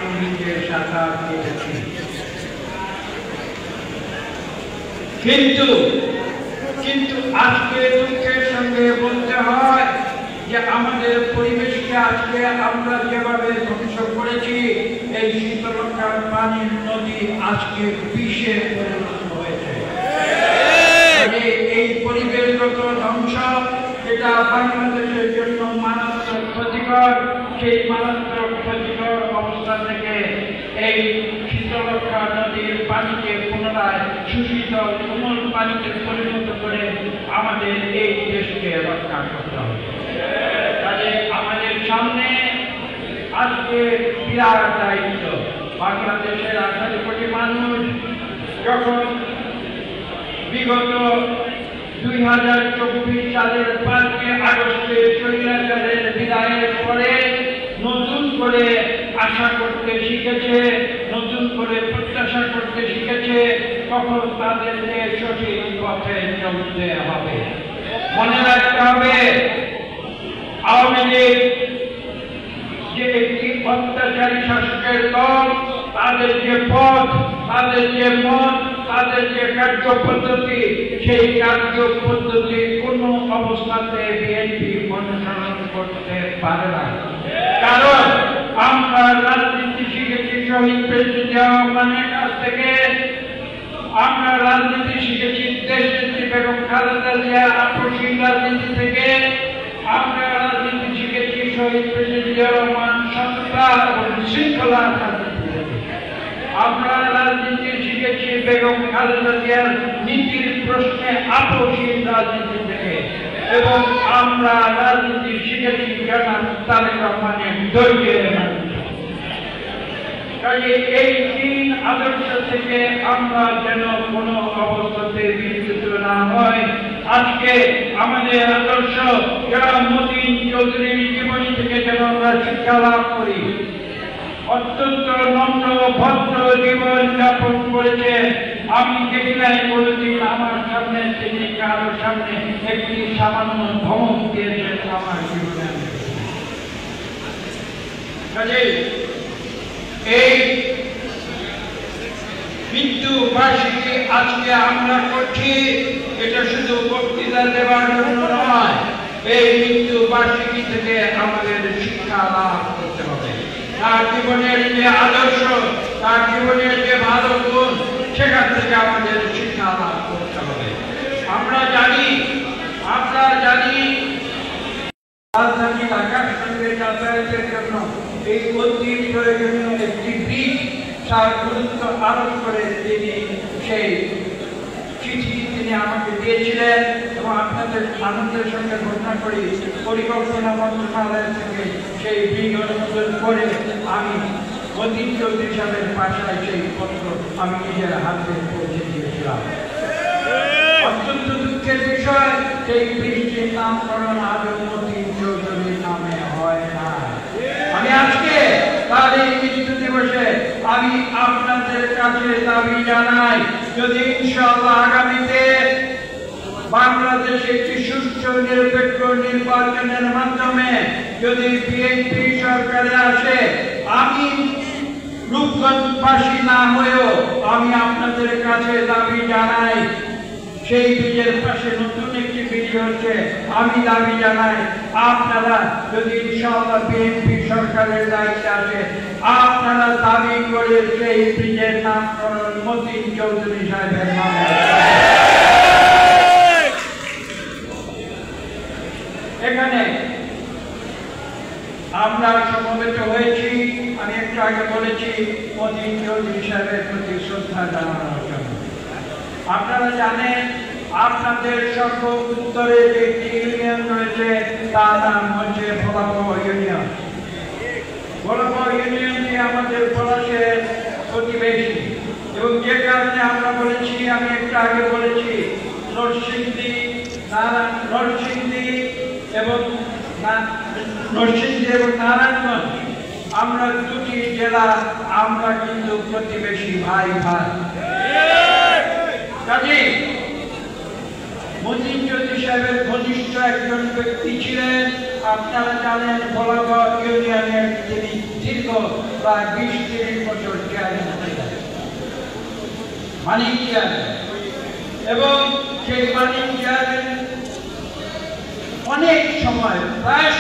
আমি নিজে সাঁতার কেটেছি। কিন্তু আজকে দুঃখের সঙ্গে বলতে হয় যে আমাদের পরিবেশকে আজকে আমরা যেভাবে ধ্বংস করেছি, এই শীতলক্ষার পানির নদী আজকে বিষে পরিণত হয়েছে। এই পরিবেশগত ধ্বংস এটা বাংলাদেশের জন্য মারাত্মক ক্ষতিকর। সেই মারাত্মক ক্ষতিকর অবস্থা থেকে এই শীতলক্ষা নদীর পানিকে পুনরায় সুশীতল কোমল পানিতে পরিণত করে আমাদের এই দেশকে রক্ষা করতে হবে। কাজে আমাদের সামনে আজকে বিরাট দায়িত্ব। বাংলাদেশের 18 কোটি মানুষ যখন বিগত 2024 সালের 5 আগস্টে স্বৈরাচারের বিদায়ের পরে নতুন করে আশা করতে শিখেছে, নতুন করে প্রত্যাশা করতে শিখেছে, তখন তাদেরকে সঠিক পথে চলতে হবে। মনে রাখতে হবে আওয়ামী লীগ যে একটি অত্যাচারী শাসকের দল, তাদের যে পথ, তাদের যে মত, তাদের যে কার্য পদ্ধতি, সেই কার্য পদ্ধতি কোনো অবস্থাতে বিএনপি অনুসরণ করতে পারে না। কারণ আমরা রাজনীতি শিখেছি শহীদ প্রেসিডেন্ট জিয়া রহমানের কাছ থেকে, আমরা রাজনীতি শিখেছি দেশনেত্রী বেগম খালেদা জিয়া আপসীন রাজনীতি থেকে, আমরা রাজনীতি শিখেছি শহীদ প্রেসিডেন্ট জিয়া রহমান সততা এবং শৃঙ্খলার রাজনীতি থেকে, আমরা রাজনীতি শিখেছি বেগম খালেদা জিয়ার নীতির প্রশ্নে আপসীন রাজনীতি থেকে, এবং আমরা রাজনীতি শিখেছি জনাব তারেক রহমানের ধৈর্যের রাজনীতি। কাজে এই 3 আদর্শ থেকে আমরা যেন কোনো অবস্থাতে বিচ্যুত না হয়। আজকে আমাদের আদর্শ যারা মতিন চৌধুরীর জীবনী থেকে যেন আমরা শিক্ষা লাভ করি। অত্যন্ত নম্র ভদ্র জীবন যাপন করেছে। আমি দেখি নাই কোনোদিন আমার সামনে তিনি কারো সামনে একটি সামান্য ধমক দিয়েছেন আমার জীবনে। কাজেই এই মৃত্যু বার্ষিকী আজকে আমরা করছি, এটা শুধু বক্তৃতা দেওয়ার জন্য নয়। এই মৃত্যু বার্ষিকী থেকে আমাদের শিক্ষা লাভ করতে হবে। তার জীবনের যে আদর্শ, তার জীবনের যে ভালো গুণ, সেখান থেকে আমাদের শিক্ষা লাভ করতে হবে। আমরা জানি রাজধানী ঢাকার সঙ্গে যাতায়াতের জন্য এই অতি প্রয়োজনীয় একটি ব্রিজ, তার গুরুত্ব আরোপ করে তিনি সেই চিঠি আমাকে দিয়েছিলেন। এবং আপনাদের আনন্দের সঙ্গে ঘোষণা করি, পরিকল্পনা মন্ত্রণালয় থেকে সেই ব্রিজ অনুমোদন করে আমি মতিন চৌধুরী সাহেবের বাসায় সেই পত্র আমি নিজের হাতে পৌঁছে দিয়েছিলাম। অত্যন্ত দুঃখের বিষয়, সেই বৃষ্টির নামকরণ আজও মতিন চৌধুরীর নামে হয় না। আমি আজকে তার এই মৃত্যু দিবসে আমি আপনাদের কাছে দাবি জানাই, যদি ইনশাআল্লাহ আগামীতে বাংলাদেশে একটি সুষ্ঠু নিরপেক্ষ নির্বাচনের মাধ্যমে যদি বিএনপি সরকারে আসে, আমি রূপগঞ্জবাসী না হয়েও আমি আপনাদের কাছে দাবি জানাই, সেই ব্রিজের পাশে নতুন একটি ব্রিজ হচ্ছে, আমি দাবি জানাই আপনারা যদি ইনশাআল্লাহ বিএনপি সরকারের দায়িত্বে আসে, আপনারা দাবি করে সেই ব্রিজের নামকরণ মতিন চৌধুরী সাহেবের নামে। এখানে আমরা সমবেত হয়েছি, আমি একটু আগে বলেছি, মতিন চৌধুরী সাহেবের প্রতি শ্রদ্ধা জানানোর জন্য। আপনারা জানেন আপনাদের সর্ব উত্তরে যে একটি ইউনিয়ন রয়েছে, তার নাম হচ্ছে ভোলাপহ ইউনিয়ন। ভোলাপহ ইউনিয়নটি আমাদের পলাশের প্রতিবেশী, এবং যে কারণে আমরা বলেছি, আমি একটু আগে বলেছি, নরসিংদী এবং নারায়ণগঞ্জ, আমরা দুটি জেলা, আমরা কিন্তু প্রতিবেশী ভাই ভাই। কাজে মতিন জ্যোতি সাহেবের ঘনিষ্ঠ একজন ব্যক্তি ছিলেন। আপনারা জানেন ভোলাগড় ইউনিয়নের তিনি দীর্ঘ প্রায় 20-30 বছর চেয়ারম্যান ছিলেন, মানিক চেয়ারম্যান। এবং সেই মানিক চেয়ারম্যান অনেক সময় প্রায়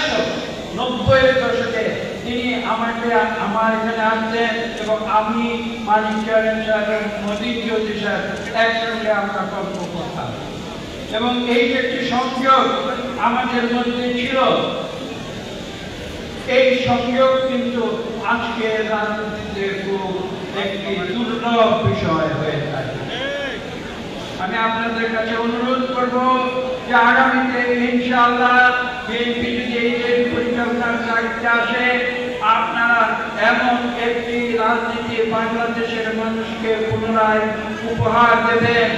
90-এর দশকে তিনি আমার এখানে আসতেন এবং আমি মানিক চেয়ারম্যান সাহেব এবং মতিন জ্যোতি সাহেব একসঙ্গে আমরা গল্প করতাম। এবং এই যে একটি সংযোগ আমাদের মধ্যে ছিল, এই সংযোগ কিন্তু আজকে রাজনীতিতে খুব একটি দুর্লভ বিষয় হয়ে থাকে। আমি আপনাদের কাছে অনুরোধ করব যে আগামীতে ইনশাআল্লাহ বিএনপি যদি এই দেশ পরিচালনার দায়িত্বে আসে, আপনারা এমন একটি রাজনীতি বাংলাদেশের মানুষকে পুনরায় উপহার দেবেন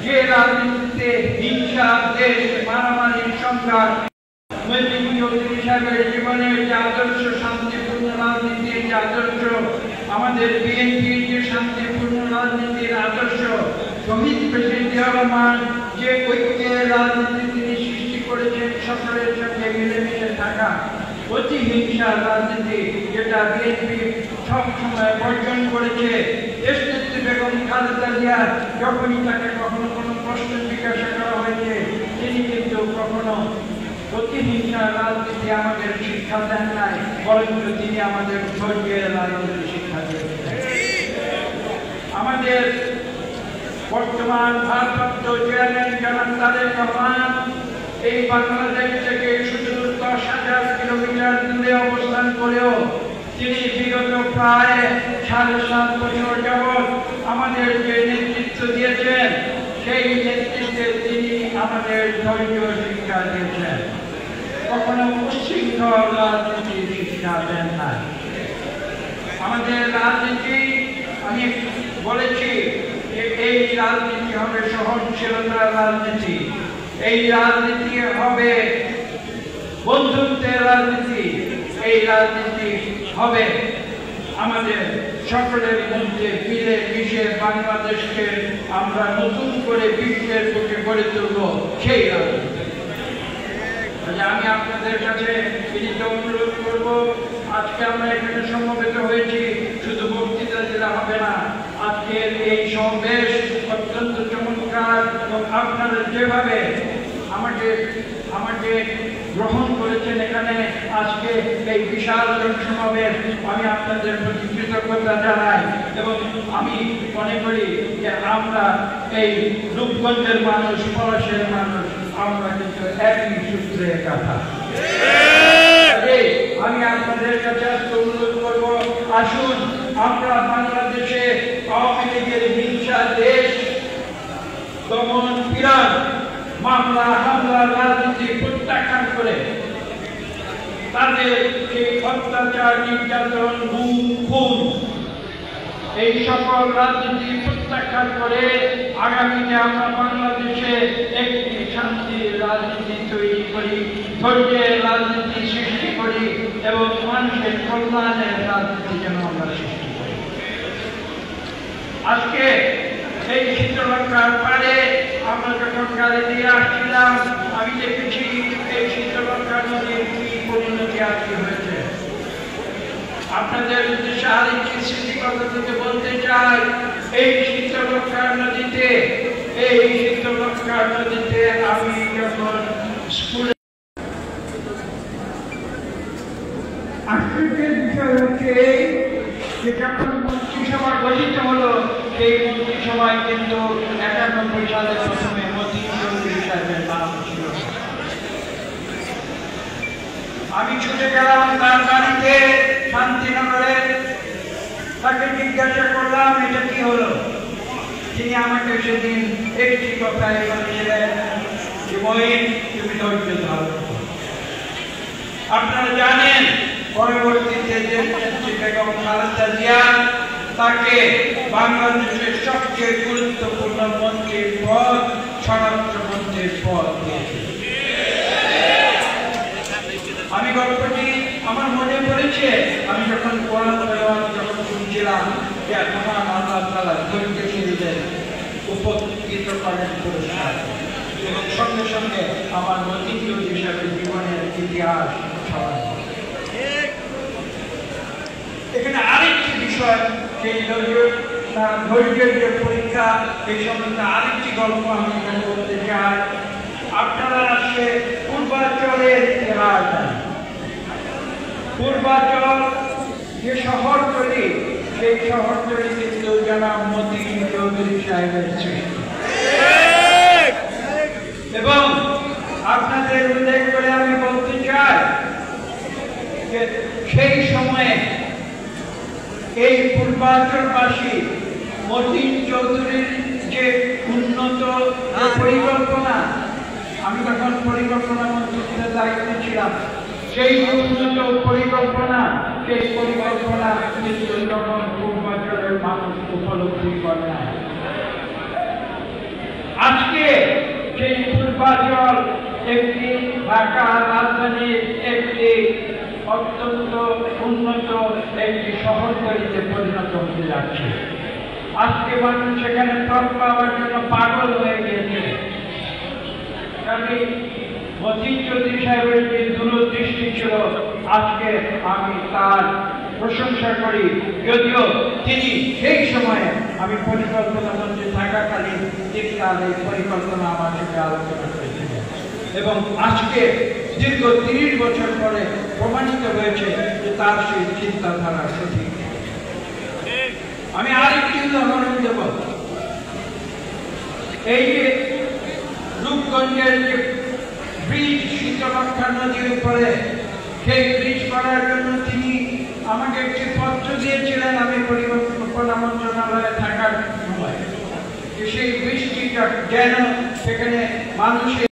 যে রাজনীতিতে হিংসা, দেশ, মারামারির সংঘাত, মতিন চৌধুরী সাহেবের জীবনের যে আদর্শ, শান্তিপূর্ণ রাজনীতির যে আদর্শ, আমাদের বিএনপির যে শান্তিপূর্ণ রাজনীতির আদর্শ, শহীদ প্রেসিডেন্ট জিয়া রহমান যে ঐক্যের রাজনীতি তিনি সৃষ্টি করেছেন, সকলের সঙ্গে মিলেমিশে থাকা, প্রতিহিংসা রাজনীতি যেটা বিএনপি সবসময় বর্জন করেছে। দেশনেত্রী বেগম খালেদা জিয়া যখনই তাকে কখনো কোনো প্রশ্ন জিজ্ঞাসা করা হয়েছে, তিনি কিন্তু কখনো প্রতিহিংসা রাজনীতি আমাদের শিক্ষা দেন নাই, বরঞ্চ তিনি আমাদের ধৈর্যের রাজনীতি শিক্ষা দিয়েছেন। আমাদের বর্তমান ভারপ্রাপ্ত চেয়ারম্যান জনাব তারেক রহমান এই বাংলাদেশ থেকে শুধু 10,000 কিলোমিটার দূরে অবস্থান করেও তিনি বিগত প্রায় 7.5 বছর যাবৎ আমাদের যে নেতৃত্ব দিয়েছেন, সেই নেতৃত্বে তিনি আমাদের ধৈর্য শিক্ষা দিয়েছেন, কখনো উচ্ছৃঙ্খল রাজনীতির শিক্ষা দেন না। আমাদের রাজনীতি, আমি বলেছি যে এই রাজনীতি হবে সহনশীলতার রাজনীতি, এই রাজনীতি হবে বন্ধুত্বের রাজনীতি, এই রাজনীতি হবে আমাদের সকলের মধ্যে মিলে মিশে বাংলাদেশকে আমরা নতুন করে বিশ্বের বুকে গড়ে তুলব, সেই রাজনীতি। আমি আপনাদের কাছে বিনীত অনুরোধ করব, আজকে আমরা এখানে সমবেত হয়েছি, শুধু বক্তৃতা দিলে হবে না। আজকের এই সমাবেশ অত্যন্ত চমৎকার এবং আপনারা যেভাবে আমাকে গ্রহণ করেছেন এখানে আজকে এই বিশাল সমাবেশ, আমি আপনাদের প্রতি কৃতজ্ঞতা জানাই। এবং আমি মনে করি যে আমরা এই রূপগঞ্জের মানুষ, পলাশের মানুষ, আমরা কিন্তু একই সূত্রে কথা। আমি আপনাদের কাছে আজকে অনুরোধ করব, আসুন আমরা বাংলাদেশে আওয়ামী লীগের হিংসা, দেশ দমন পীড়ন, মামলা হামলা রাজনীতি প্রত্যাখ্যান করে তাদের সেই অত্যাচার, নির্যাতন, গুম, খুন, এই সকল রাজনীতি প্রত্যাখ্যান করে আগামীতে আমরা বাংলাদেশে একটি শান্তির রাজনীতি তৈরি করি, ধৈর্যের রাজনীতি সৃষ্টি করি এবং মানুষের কল্যাণের রাজনীতি যেন আমরা সৃষ্টি করি। আজকে এই শীতলক্ষার পারে আমরা যখন গাড়ি দিয়ে আসছিলাম, আমি দেখেছি এই শীতলক্ষা নদীর কি পরিণতি আজকে হয়েছে। আপনাদের উদ্দেশ্যে আরেকটি স্মৃতিকথা থেকে বলতে চাই, এই শীতলক্ষার নদীতে আমি যখন স্কুলে, আশ্চর্যের বিষয় হচ্ছে যে যখন মন্ত্রিসভা গঠিত হলো, সেই মন্ত্রিসভায় কিন্তু 91 সালে প্রথমে মতিন চৌধুরী সাহেবের নাম ছিল। আমি ছুটে গেলাম তার বাড়িতে শান্তিনগরে, তাকে জিজ্ঞাসা করলাম এটা কি হলো। তিনি আমাকে সেদিন একটি কথায় বলেছিলেন যে মহিন, তুমি ধৈর্য ধরো। আপনারা জানেন পরবর্তীতে দেশনেত্রী বেগম খালেদা জিয়া তাকে বাংলাদেশের সবচেয়ে গুরুত্বপূর্ণ মন্ত্রীর পদ, স্বরাষ্ট্রমন্ত্রীর পদ দিয়েছে। আমি গল্পটি আমার মনে পড়েছে, আমি যখন কোরআন তেলাওয়াত যখন শুনছিলাম যে মহান আল্লাহ তাআলা ধৈর্যশীলদের উপকৃত করেন পুরস্কার। এবং সঙ্গে সঙ্গে আমার মতিন চৌধুরী সাহেবের জীবনের ইতিহাস সবাই। এখানে আরেকটি বিষয়, সেই ধৈর্যের যে পরীক্ষা, এই সম্বন্ধে আরেকটি গল্প আমি এখানে বলতে চাই। আপনারা আসলে পূর্বাঞ্চলের ইতিহাস, পূর্বাঞ্চল যে শহরতলি, সেই শহরতলি কিন্তু জনাব মতিন চৌধুরী সাহেবের সৃষ্টি। এবং আপনাদের উল্লেখ করে আমি বলতে চাই যে সেই সময়ে এই পূর্বাঞ্চলবাসী মতিন চৌধুরীর যে উন্নত পরিকল্পনা, আমি তখন পরিকল্পনা মন্ত্রীর দায়িত্বে ছিলাম, সেই উন্নত পরিকল্পনা, সেই পরিকল্পনা কিন্তু তখন পূর্বাঞ্চলের মানুষ উপলব্ধি করে না। আজকে সেই পূর্বাঞ্চল একটি ঢাকা রাজধানীর একটি অত্যন্ত উন্নত একটি শহরতলিতে পরিণত হতে যাচ্ছে। আজকে মানুষ সেখানে পথ পাওয়ার জন্য পাগল হয়ে গিয়েছে। মতিন চৌধুরী সাহেবের যে দূরদৃষ্টি ছিল, আজকে আমি তার প্রশংসা করি। যদিও তিনি সেই সময়ে আমি পরিকল্পনা মঞ্চে থাকাকালীন তিনি তার এই পরিকল্পনা আমার সঙ্গে আলোচনা করেছিলেন, এবং আজকে দীর্ঘ 30 বছর পরে প্রমাণিত হয়েছে যে তার সেই চিন্তাধারা সঠিক। আমি আরেকটি উদাহরণ দেব। এই যে রূপগঞ্জের যে ব্রিজ, শীতলক্ষা নদীর উপরে, সেই ব্রিজ করার জন্য তিনি আমাকে একটি পত্র দিয়েছিলেন আমি পরিকল্পনা মন্ত্রণালয়ে থাকার সময়, সেই বৃষ্টিটা যেন সেখানে মানুষের